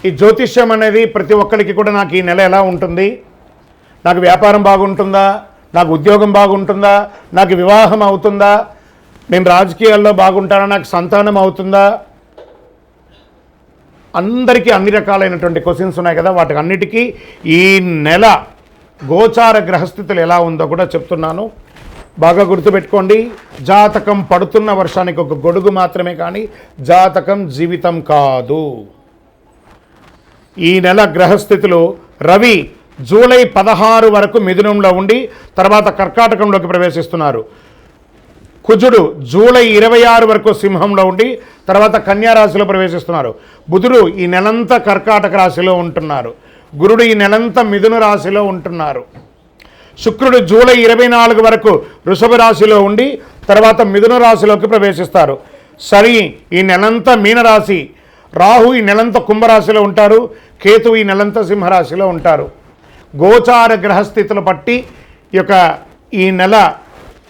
ఈ జ్యోతిష్యం అనేది ప్రతి ఒక్కరికి కూడా నాకు ఈ నెల ఎలా ఉంటుంది, నాకు వ్యాపారం బాగుంటుందా, నాకు ఉద్యోగం బాగుంటుందా, నాకు వివాహం అవుతుందా, నేను రాజకీయాల్లో బాగుంటానా, నాకు సంతానం అవుతుందా, అందరికీ అన్ని రకాలైనటువంటి క్వశ్చన్స్ ఉన్నాయి కదా. వాటికి అన్నిటికీ ఈ నెల గోచార గ్రహస్థితులు ఎలా ఉందో కూడా చెప్తున్నాను. బాగా గుర్తుపెట్టుకోండి. జాతకం పడుతున్న వర్షానికి ఒక గొడుగు మాత్రమే, కానీ జాతకం జీవితం కాదు. ఈ నెల గ్రహస్థితులు రవి జూలై 16 వరకు మిథునంలో ఉండి తర్వాత కర్కాటకంలోకి ప్రవేశిస్తున్నారు. కుజుడు జూలై 26 వరకు సింహంలో ఉండి తర్వాత కన్యా రాశిలో ప్రవేశిస్తున్నారు. బుధుడు ఈ నెలంతా కర్కాటక రాశిలో ఉంటున్నారు. గురుడు ఈ నెలంతా మిథున రాశిలో ఉంటున్నారు. శుక్రుడు జూలై 24 వరకు వృషభ రాశిలో ఉండి తర్వాత మిథున రాశిలోకి ప్రవేశిస్తారు. శని ఈ నెలంతా మీనరాశి, రాహు ఈ నెలంతా కుంభరాశిలో ఉంటారు, కేతువు ఈ నెలంతా సింహరాశిలో ఉంటారు. గోచార గ్రహస్థితులు బట్టి ఈ నెల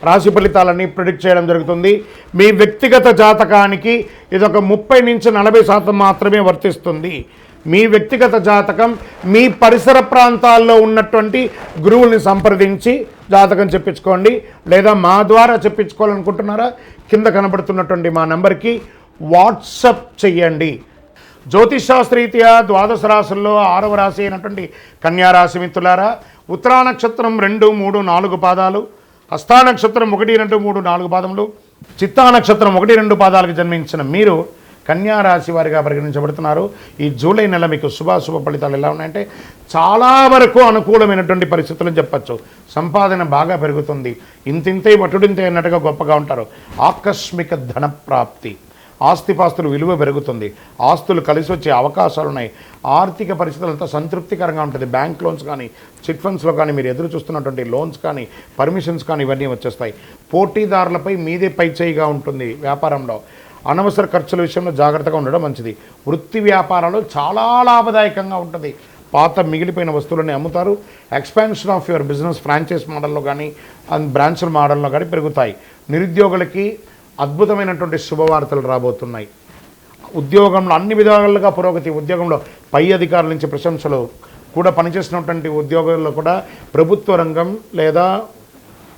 రాశి ఫలితాలని ప్రిడిక్ట్ చేయడం జరుగుతుంది. మీ వ్యక్తిగత జాతకానికి ఇదొక 30 నుంచి 40% మాత్రమే వర్తిస్తుంది. మీ వ్యక్తిగత జాతకం మీ పరిసర ప్రాంతాల్లో ఉన్నటువంటి గురువుల్ని సంప్రదించి జాతకం చెప్పించుకోండి. లేదా మా ద్వారా చెప్పించుకోవాలనుకుంటున్నారా, కింద కనబడుతున్నటువంటి మా నెంబర్కి వాట్సప్ చెయ్యండి. జ్యోతిషాస్త్రరీత్యా ద్వాదశ రాశుల్లో 6వ రాశి అయినటువంటి కన్యా రాశి మిత్రులారా, ఉత్తరా నక్షత్రం 2, 3, 4 పాదాలు, హస్తా నక్షత్రం 1, 2, 3, 4 పాదములు, చిత్తా నక్షత్రం 1, 2 పాదాలకు జన్మించిన మీరు కన్యా రాశి వారిగా పరిగణించబడుతున్నారు. ఈ జూలై నెల మీకు శుభాశుభ ఫలితాలు ఎలా ఉన్నాయంటే చాలా వరకు అనుకూలమైనటువంటి పరిస్థితులను చెప్పచ్చు. సంపాదన బాగా పెరుగుతుంది, ఇంతింతే వటుడింతే అన్నట్టుగా గొప్పగా ఉంటారు. ఆకస్మిక ధన ప్రాప్తి, ఆస్తిపాస్తులు విలువ పెరుగుతుంది, ఆస్తులు కలిసి వచ్చే అవకాశాలు ఉన్నాయి. ఆర్థిక పరిస్థితులంతా సంతృప్తికరంగా ఉంటుంది. బ్యాంక్ లోన్స్ కానీ, చిట్ ఫండ్స్లో కానీ, మీరు ఎదురు చూస్తున్నటువంటి లోన్స్ కానీ, పర్మిషన్స్ కానీ ఇవన్నీ వచ్చేస్తాయి. పోటీదారులపై మీదే పైచేయిగా ఉంటుంది. వ్యాపారంలో అనవసర ఖర్చుల విషయంలో జాగ్రత్తగా ఉండడం మంచిది. వృత్తి వ్యాపారాలు చాలా లాభదాయకంగా ఉంటుంది. పాత మిగిలిపోయిన వస్తువులని అమ్ముతారు. Expansion of your business franchise మోడల్లో కానీ బ్రాంచ్ల మోడల్లో కానీ పెరుగుతాయి. నిరుద్యోగులకి అద్భుతమైనటువంటి శుభవార్తలు రాబోతున్నాయి. ఉద్యోగంలో అన్ని విధాలుగా పురోగతి, ఉద్యోగంలో పై అధికారుల నుంచి ప్రశంసలు, కూడా పనిచేసినటువంటి ఉద్యోగుల్లో కూడా ప్రభుత్వ రంగం లేదా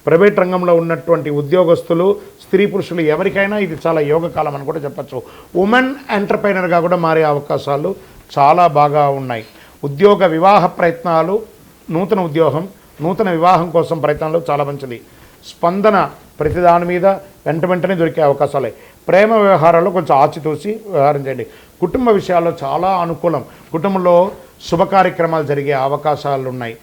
ప్రైవేట్ రంగంలో ఉన్నటువంటి ఉద్యోగస్తులు, స్త్రీ పురుషులు ఎవరికైనా ఇది చాలా యోగకాలం అని కూడా చెప్పచ్చు. ఉమెన్ ఎంటర్ప్రైనర్గా కూడా మారే అవకాశాలు చాలా బాగా ఉన్నాయి. ఉద్యోగ వివాహ ప్రయత్నాలు, నూతన ఉద్యోగం, నూతన వివాహం కోసం ప్రయత్నాలు చాలా మంచిది. స్పందన ప్రతి దాని మీద వెంటనే దొరికే అవకాశాలే. ప్రేమ వ్యవహారాల్లో కొంచెం ఆచితూచి వ్యవహారం చేయండి. కుటుంబ విషయాల్లో చాలా అనుకూలం. కుటుంబంలో శుభ కార్యక్రమాలు జరిగే అవకాశాలు ఉన్నాయి.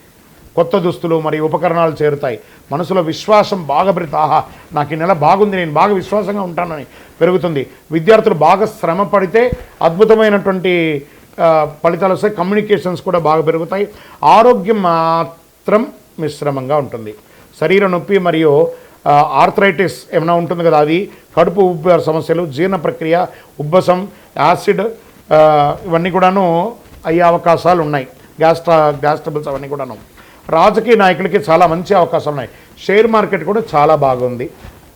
కొత్త దుస్తులు మరియు ఉపకరణాలు చేరుతాయి. మనసులో విశ్వాసం బాగా పెరుగుతుంది. ఆహా, నాకు ఈ నెల బాగుంది, నేను బాగా విశ్వాసంగా ఉంటానని పెరుగుతుంది. విద్యార్థులు బాగా శ్రమ పడితే అద్భుతమైనటువంటి ఫలితాలు వస్తాయి. కమ్యూనికేషన్స్ కూడా బాగా పెరుగుతాయి. ఆరోగ్యం మాత్రం మిశ్రమంగా ఉంటుంది. శరీర నొప్పి మరియు ఆర్థరైటిస్ ఏమైనా ఉంటుంది కదా, అది, కడుపు ఉబ్బ సమస్యలు, జీర్ణ ప్రక్రియ, ఉబ్బసం, యాసిడ్ ఇవన్నీ కూడాను అయ్యే అవకాశాలు ఉన్నాయి. గ్యాస్ ట్రబుల్స్ అవన్నీ కూడాను. రాజకీయ నాయకులకి చాలా మంచి అవకాశాలు ఉన్నాయి. షేర్ మార్కెట్ కూడా చాలా బాగుంది.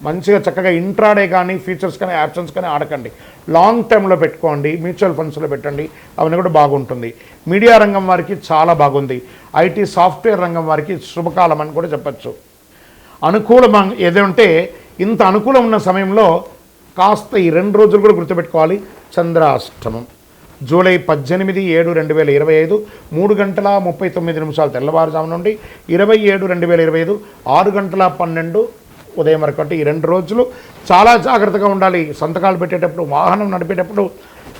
మంచిగా చక్కగా ఇంట్రాడే కానీ, ఫ్యూచర్స్ కానీ, ఆప్షన్స్ కానీ ఆడకండి. లాంగ్ టర్మ్లో పెట్టుకోండి, మ్యూచువల్ ఫండ్స్లో పెట్టండి, అవన్నీ కూడా బాగుంటుంది. మీడియా రంగం వారికి చాలా బాగుంది. ఐటీ సాఫ్ట్వేర్ రంగం వారికి శుభకాలం అని కూడా చెప్పచ్చు. అనుకూలం ఏదంటే ఇంత అనుకూలం ఉన్న సమయంలో కాస్త ఈ 2 రోజులు కూడా గుర్తుపెట్టుకోవాలి. చంద్రాష్టమం జూలై 18, 7, 2025 3:39 తెల్లవారుజాము నుండి 27, 2025 6:12 ఉదయం వరకు. అంటే ఈ 2 రోజులు చాలా జాగ్రత్తగా ఉండాలి. సంతకాలు పెట్టేటప్పుడు, వాహనం నడిపేటప్పుడు,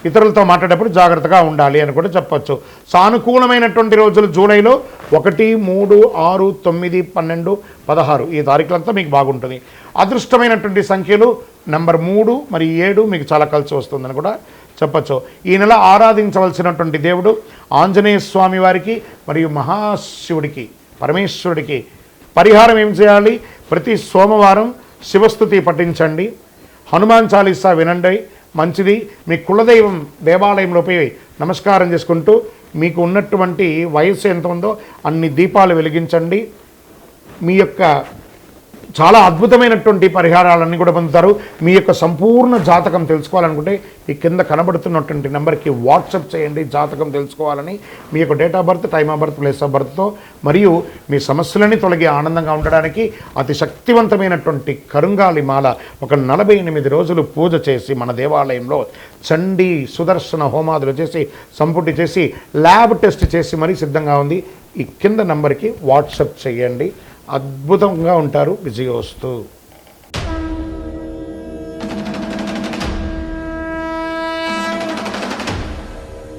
ఇతరులతో మాట్లాడేటప్పుడు జాగ్రత్తగా ఉండాలి అని కూడా చెప్పచ్చు. సానుకూలమైనటువంటి రోజులు జూలైలో 1, 3, 6, 9, 12, 16 ఈ తారీఖులంతా మీకు బాగుంటుంది. అదృష్టమైనటువంటి సంఖ్యలు నెంబర్ 3 మరియు 7 మీకు చాలా కలిసి వస్తుందని కూడా చెప్పచ్చు. ఈ నెల ఆరాధించవలసినటువంటి దేవుడు ఆంజనేయ స్వామి వారికి మరియు మహాశివుడికి, పరమేశ్వరుడికి. పరిహారం ఏం చేయాలి? ప్రతి సోమవారం శివస్తుతి పఠించండి, హనుమాన్ చాలీసా వినండి, మంచిది. మీ కులదైవం దేవాలయంలో పోయి నమస్కారం చేసుకుంటూ మీకు ఉన్నటువంటి వయస్సు ఎంత ఉందో అన్ని దీపాలు వెలిగించండి. మీ యొక్క చాలా అద్భుతమైనటువంటి పరిహారాలన్నీ కూడా పొందుతారు. మీ యొక్క సంపూర్ణ జాతకం తెలుసుకోవాలనుకుంటే ఈ కింద కనబడుతున్నటువంటి నెంబర్కి వాట్సాప్ చేయండి. జాతకం తెలుసుకోవాలని మీ యొక్క date of birth, time of birth, place of బర్త్తో, మరియు మీ సమస్యలని తొలగి ఆనందంగా ఉండడానికి అతి శక్తివంతమైనటువంటి కరుంగాలి మాల ఒక 48 రోజులు పూజ చేసి మన దేవాలయంలో చండీ సుదర్శన హోమాదులు చేసి సంపుటి చేసి ల్యాబ్ టెస్ట్ చేసి మరీ సిద్ధంగా ఉంది. ఈ కింద నంబర్కి వాట్సాప్ చేయండి. అద్భుతంగా ఉంటారు. విజయోస్తు.